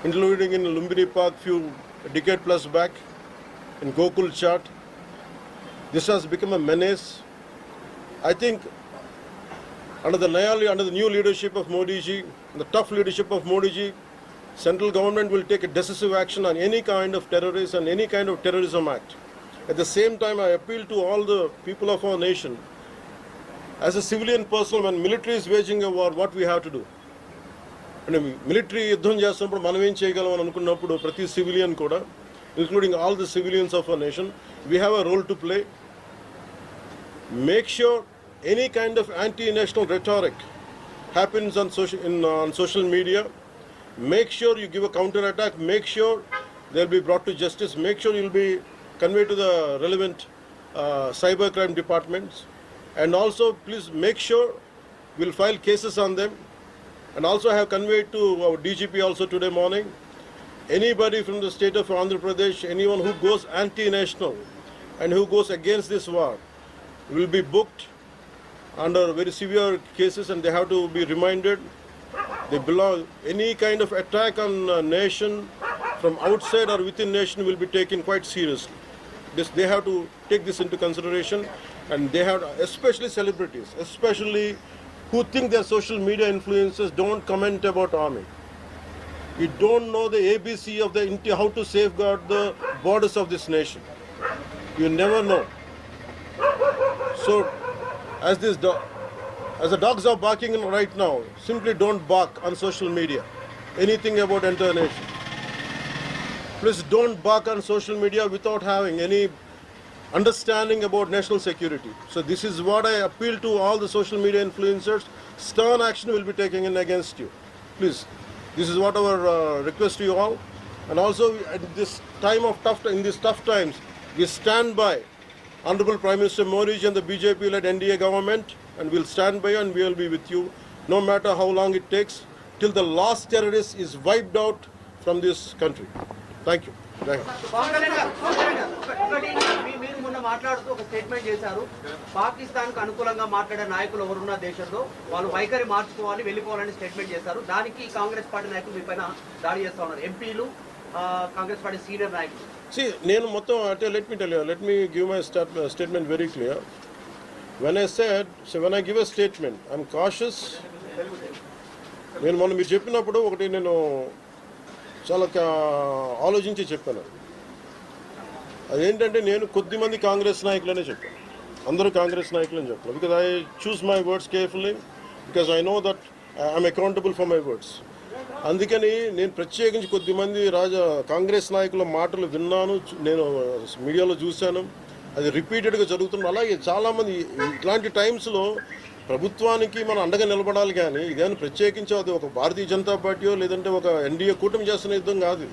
including in Lumbini Park few decade plus back, in Gokul Chat. This has become a menace. I think under the new leadership of Modi ji, the tough leadership of Modi ji, central government will take a decisive action on any kind of terrorist and any kind of terrorism act. At the same time, I appeal to all the people of our nation, as a civilian person, when military is waging a war, what we have to do? And military యుద్ధం చేస్తున్నప్పుడు మనం ఏం చేయగలం అని అనుకున్నప్పుడు ప్రతి civilian కూడా, including all the civilians of our nation, we have a role to play. Make sure any kind of anti-national rhetoric happens on social media. Make sure you give a counter-attack. Make sure they'll be brought to justice. Make sure you'll be conveyed to the relevant cybercrime departments. And also, please make sure we'll file cases on them. And also I have conveyed to our DGP also today morning, anybody from the state of Andhra Pradesh, anyone who goes anti-national and who goes against this war will be booked under very severe cases, and they have to be reminded they belong. Any kind of attack on a nation from outside or within nation will be taken quite seriously. They have to take this into consideration, and they have, especially celebrities, especially who think they're social media influencers, don't comment about army. You don't know the ABC of how to safeguard the borders of this nation. You never know. So, as the dogs are barking right now, simply don't bark on social media anything about entire nation. Please don't bark on social media without having any understanding about national security. So this is what I appeal to all the social media influencers. Stern action will be taken in against you. Please, this is what our request to you all. And also at this time of these tough times, we stand by Honorable Prime Minister Modi and the BJP-led NDA government, and we'll stand by and we will be with you no matter how long it takes, till the last terrorist is wiped out from this country. Thank you. మీరు మొన్న మాట్లాడుతూ ఒక statement చేశారు, పాకిస్తాన్ కు అనుకూలంగా మాట్లాడే నాయకులు ఎవరున్న దేశంలో వాళ్ళు వైఖరి మార్చుకోవాలి, వెళ్ళిపోవాలని స్టేట్మెంట్ చేశారు. దానికి కాంగ్రెస్ పార్టీ నాయకులు మీ పైన దాడి చేస్తా ఉన్నారు, ఎంపీలు, కాంగ్రెస్ పార్టీ సీనియర్ నాయకులు. నేను మొత్తం అంటే let me give my statement very clear. When I give a statement, I'm cautious. నేను మొన్న మీరు చెప్పినప్పుడు ఒకటి నేను చాలా ఆలోచించి చెప్పాను. అదేంటంటే నేను కొద్దిమంది కాంగ్రెస్ నాయకులనే చెప్పాను, అందరూ కాంగ్రెస్ నాయకులని చెప్పాను. Because I choose my words carefully, because I know that I'm accountable for my words. అందుకని నేను ప్రత్యేకించి కొద్దిమంది కాంగ్రెస్ నాయకుల మాటలు విన్నాను, నేను మీడియాలో చూశాను, అది రిపీటెడ్గా జరుగుతుంది. అలాగే చాలామంది ఇట్లాంటి టైమ్స్లో ప్రభుత్వానికి మనం అండగా నిలబడాలి, కానీ ఇదేమైనా ప్రత్యేకించి అది ఒక భారతీయ జనతా పార్టీయో లేదంటే ఒక ఎన్డీఏ కూటమి చేస్తున్న యుద్ధం కాదు,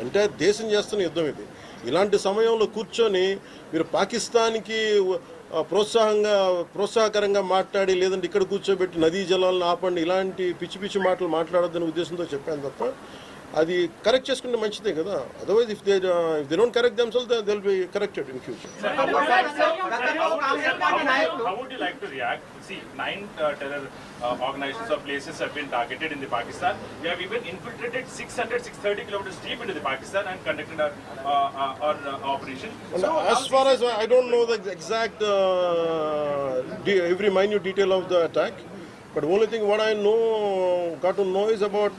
అంటే దేశం చేస్తున్న యుద్ధం ఇది. ఇలాంటి సమయంలో కూర్చొని మీరు పాకిస్తాన్కి ప్రోత్సాహకరంగా మాట్లాడి లేదంటే ఇక్కడ కూర్చోబెట్టి నదీ జలాలను ఆపండి, ఇలాంటి పిచ్చి పిచ్చి మాటలు మాట్లాడొద్దనే ఉద్దేశంతో చెప్పాను తప్ప, అది కరెక్ట్ చేసుకుంటే మంచిదే కదా. Otherwise if they don't correct themselves, they'll be corrected in future. How would you like to react? See, 9 terror organizations or places have been targeted in the Pakistan. We have even infiltrated 630 kilometers deep into the Pakistan and conducted our operation. So, as far as I don't know the exact every minute detail of the attack, but only thing what I got to know is about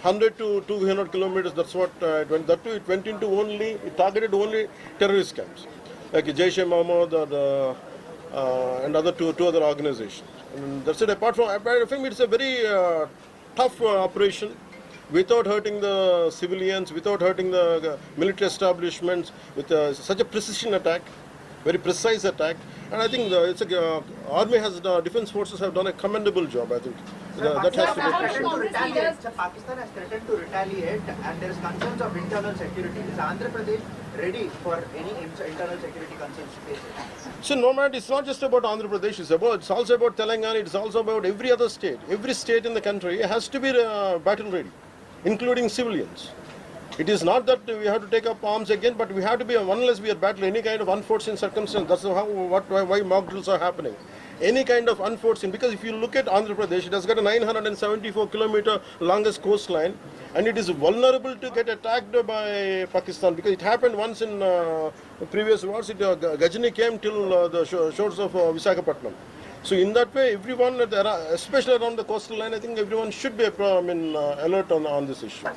100 to 200 kilometers. That's what it went. That too, it went into it targeted only terrorist camps like Jaish-e-Mohammed and other two other organizations. And that's it. Apart from, I think it's a very tough operation, without hurting the civilians, without hurting the military establishments, with such a precision attack, very precise attack. And I think army defense forces have done a commendable job. I think that has to be appreciated. Pakistan has threatened to retaliate, and there is concerns of internal security. Is Andhra Pradesh ready for any internal security concerns faced? So no matter, it's not just about Andhra Pradesh. It's also about Telangana. It's also about every other state. Every state in the country has to be battle ready, including civilians. It is not that we have to take up arms again, but we have to be, unless we are battling any kind of unforeseen circumstance. That's why mock drills are happening. any kind of unforeseen, because if you look at Andhra Pradesh, it has got a 974-kilometer longest coastline, and it is vulnerable to get attacked by Pakistan, because it happened once in previous wars. Gajini came till the shores of Visakhapatnam. So in that way, everyone, especially around the coastal line, I think everyone should be alert on this issue. Sir,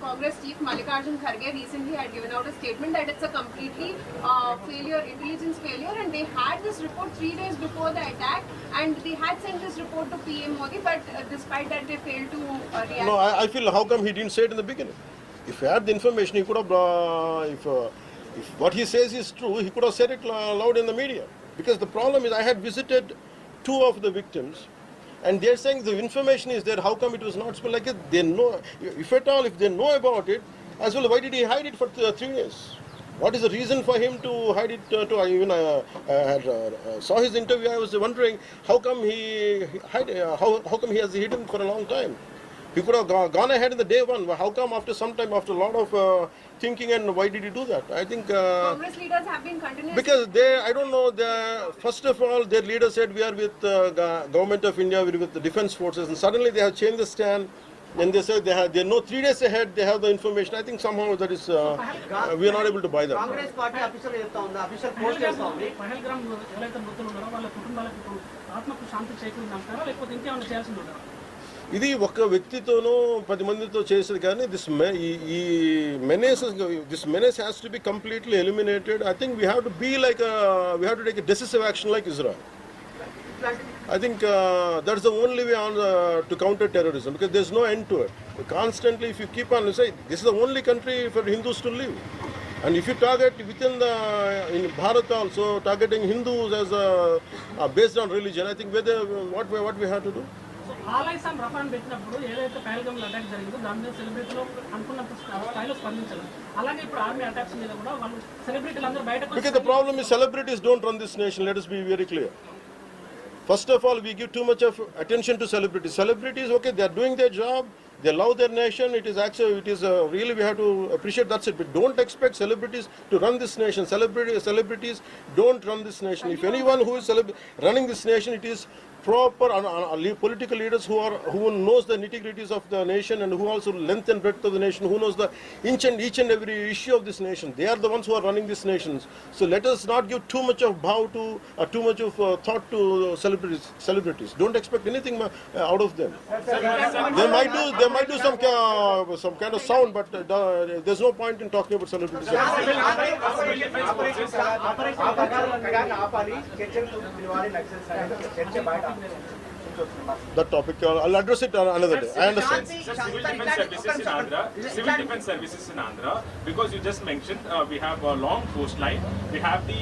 Congress Chief Mallikarjun Kharge recently had given out a statement that it's a completely intelligence failure, and they had this report 3 days before the attack, and they had sent this report to PM Modi, but despite that they failed to react. No, I feel how come he didn't say it in the beginning? If he had the information, he could have, if what he says is true, he could have said it loud in the media. Because the problem is, I had visited 2 of the victims, and they're saying the information is there. How come it was not spelled like it? They know, if at all, if they know about it, as well, why did he hide it for 3 years? What is the reason for him to hide it? I saw his interview. I was wondering how come he how come he has hidden it for a long time? He could have gone ahead in the day one. How come after some time, after a lot of thinking, and why did he do that? I think Congress leaders have been continuously... Because I don't know, first of all, their leader said we are with government of India, we are with the defense forces, and suddenly they have changed the stand, and they said they know 3 days ahead, they have the information. I think somehow that is, we are not able to buy that. Congress party official official post చేస్తా ఉంది. పహల్గామ్ ఎవరైతే మృతులు ఉన్నారో వాళ్ళ కుటుంబాలకు ఇప్పుడు ఆత్మకు శాంతి చేకూరిందంటారా, లేకపోతే ఇంకేమైనా చేయాల్సింది ఉంటారా? ఇది ఒక వ్యక్తితోనో 10 మందితో చేసేది కానీ this menace has to be completely eliminated. I think we have to be like we have to take a decisive action like Israel. I think that's the only way to counter terrorism, because there's no end to it. Constantly, if you keep on saying this is the only country for Hindus to live, and if you target within in Bharat also targeting Hindus as based on religion, I think what we have to do. ఆలైసాన్ రఫాన్ పెట్టినప్పుడు ఏదైతే Pahalgam attack జరిగిందో దాని మీద సెలబ్రిటీలో అనుకున్నంత స్థాయిలో స్పందించారు. అలాగే ఇప్పుడు ఆర్మీ అటాక్స్ మీద కూడా వాళ్ళు సెలబ్రిటీలు అందరూ బయటకు. Because the problem is celebrities don't run this nation. Let us be very clear. First of all, we give too much of attention to celebrities. Celebrities, okay, they are doing their job. They love their nation. It is actually, really we have to appreciate. That's it. But don't expect celebrities to run this nation. Celebrities don't run this nation. If anyone who is running this nation, it is proper political leaders who knows the nitty-gritties of the nation, and who also length and breadth of the nation, who knows the each and every issue of this nation. They are the ones who are running this nation. So let us not give too much of too much of thought to celebrities. Don't expect anything out of them. They might do some kind of sound, but there's no point in talking about celebrities. That topic, I'll address it another day. I understand. Civil defense services in Andhra, because you just mentioned we have a long coastline, we have the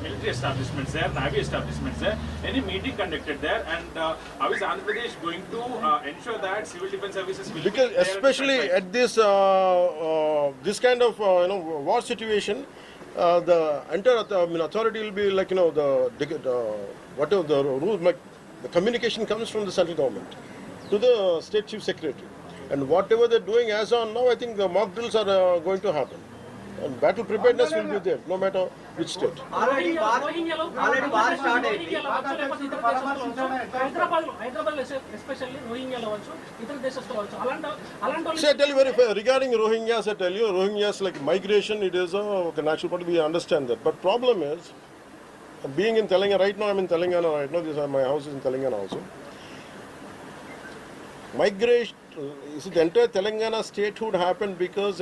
military establishments there, navy establishments there. Any meeting conducted there, and how is Andhra Pradesh going to ensure that civil defense services will because be there especially at this kind of war situation, the entire authority will be like whatever the rules, like the communication comes from the central government to the state chief secretary, and whatever they're doing as on now, I think the mock drills are going to happen, and battle preparedness will be there no matter which state. Already war started. Hyderabad especially రోహింగ్యాలో వచ్చు, ఇతర దేశస్తులు వచ్చు, అలాంటి. So I tell you regarding Rohingyas, I tell you Rohingyas, like migration, it is a natural part. We understand that, but problem is, being in Telangana right now, I'm in Telangana right now. My house is in Telangana also. Migration, the entire Telangana statehood happened because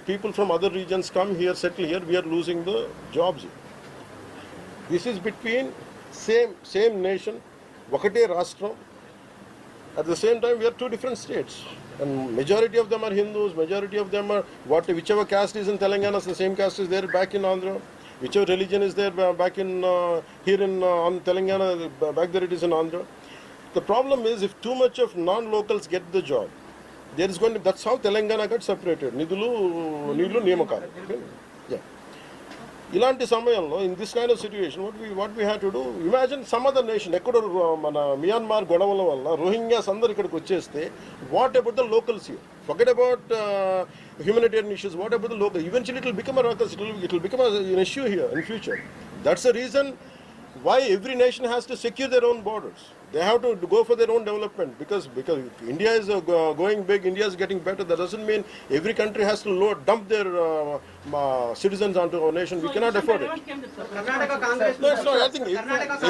people from other regions come here, settle here, we are losing the jobs here. This is between same nation, Vakate Rashtra. At the same time, we are 2 different states, and majority of them are Hindus. Majority of them are whichever caste is in Telangana, the same caste is there back in Andhra. Whichever religion is there back in here in on Telangana, back there it is in Andhra. The problem is, if too much of non-locals get the job, there is going to. That's how Telangana got separated. Nidulu Niyamakalu. Yeah. ఇలాంటి సమయంలో in this kind of situation, what we have to do, imagine some other nation, ఎక్కడో మన Myanmar గొడవల వల్ల Rohingyas అందరు ఇక్కడికి వచ్చేస్తే, what about the locals here? Forget about humanitarian issues. What about the local? Eventually it will become a ruckus. It will become an issue here in future. That's the reason why every nation has to secure their own borders. They have to go for their own development because India is going big, India is getting better. That doesn't mean every country has to dump their citizens onto our nation. We cannot afford it. Karnataka Congress. No, it's not. I think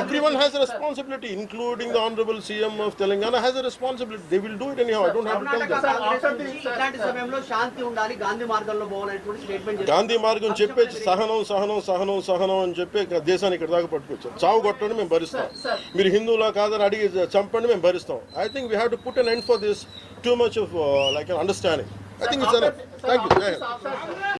everyone has a responsibility, including the Honorable CM of Telangana has a responsibility. They will do it anyhow. I don't have to tell Karnataka them. Congress నుంచి ఇట్లాంటి సమయంలో శాంతి ఉండాలి, గాంధీ మార్గంలో పోవాలనేటువంటి statement Gandhi మార్గం చెప్పేసి సహనం అని చెప్పి దేశాన్ని ఇక్కడ దాకా పట్టుకొచ్చారు. చావు కొట్టండి మేము భరిస్తాం, మీరు హిందువులా కాదని అడిగి చంపండి మేము భరిస్తాం. I think we have to put an end for this too much of like an understanding. I think it's enough. Thank you.